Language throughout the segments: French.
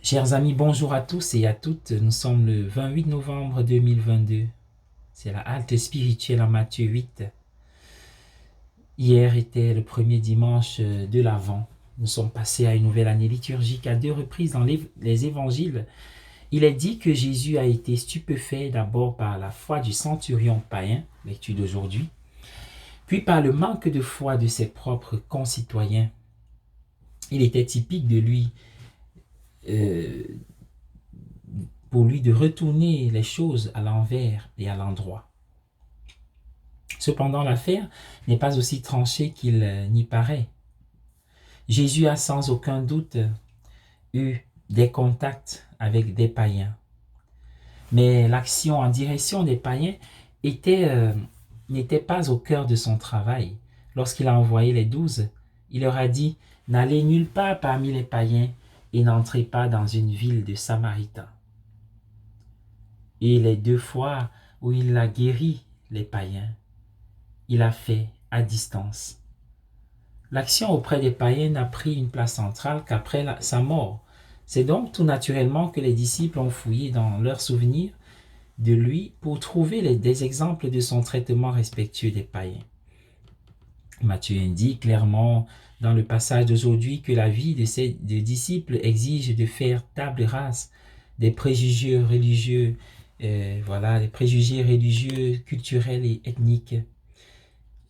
Chers amis, bonjour à tous et à toutes. Nous sommes le 28 novembre 2022. C'est la halte spirituelle en Matthieu 8. Hier était le premier dimanche de l'Avent. Nous sommes passés à une nouvelle année liturgique à deux reprises dans les évangiles. Il est dit que Jésus a été stupéfait d'abord par la foi du centurion païen, lecture d'aujourd'hui, puis par le manque de foi de ses propres concitoyens. Il était typique de lui, pour lui de retourner les choses à l'envers et à l'endroit. Cependant, l'affaire n'est pas aussi tranchée qu'il n'y paraît. Jésus a sans aucun doute eu des contacts avec des païens. Mais l'action en direction des païens n'était pas au cœur de son travail. Lorsqu'il a envoyé les 12, il leur a dit « N'allez nulle part parmi les païens et n'entrez pas dans une ville de Samaritains. » Et les deux fois où il a guéri les païens, il a fait à distance. L'action auprès des païens n'a pris une place centrale qu'après sa mort. C'est donc tout naturellement que les disciples ont fouillé dans leurs souvenirs de lui pour trouver des exemples de son traitement respectueux des païens. Matthieu indique clairement dans le passage d'aujourd'hui que la vie de ses disciples exige de faire table rase des préjugés religieux, des préjugés religieux, culturels et ethniques.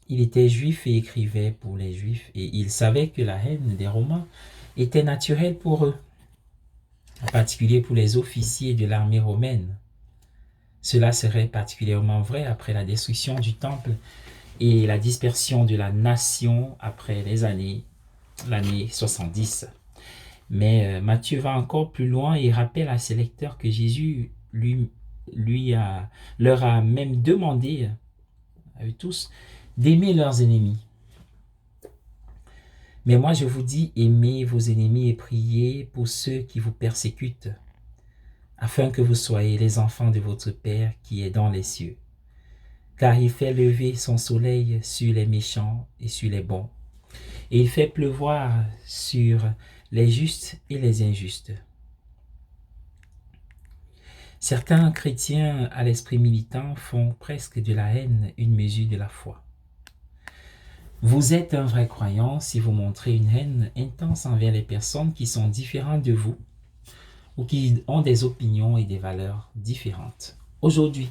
Il était juif et écrivait pour les juifs, et il savait que la haine des Romains était naturelle pour eux, en particulier pour les officiers de l'armée romaine. Cela serait particulièrement vrai après la destruction du temple et la dispersion de la nation après l'année 70. Mais Matthieu va encore plus loin et rappelle à ses lecteurs que Jésus leur a même demandé, à eux tous, d'aimer leurs ennemis. Mais moi je vous dis, aimez vos ennemis et priez pour ceux qui vous persécutent, afin que vous soyez les enfants de votre Père qui est dans les cieux. Car il fait lever son soleil sur les méchants et sur les bons, et il fait pleuvoir sur les justes et les injustes. Certains chrétiens à l'esprit militant font presque de la haine une mesure de la foi. Vous êtes un vrai croyant si vous montrez une haine intense envers les personnes qui sont différentes de vous ou qui ont des opinions et des valeurs différentes. Aujourd'hui,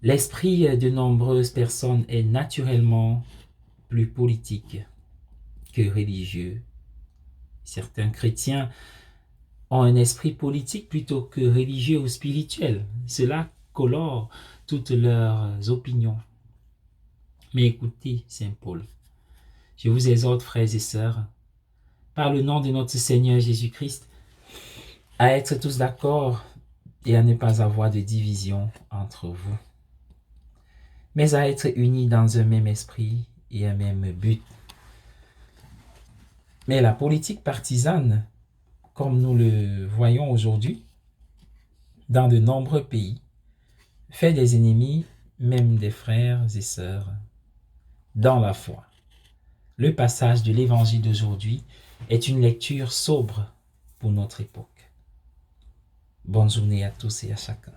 l'esprit de nombreuses personnes est naturellement plus politique que religieux. Certains chrétiens ont un esprit politique plutôt que religieux ou spirituel. Cela colore toutes leurs opinions. Mais écoutez, Saint Paul, je vous exhorte, frères et sœurs, par le nom de notre Seigneur Jésus-Christ, à être tous d'accord et à ne pas avoir de division entre vous, mais à être unis dans un même esprit et un même but. Mais la politique partisane, comme nous le voyons aujourd'hui, dans de nombreux pays, fait des ennemis, même des frères et sœurs, dans la foi. Le passage de l'évangile d'aujourd'hui est une lecture sobre pour notre époque. Bonne journée à tous et à chacun.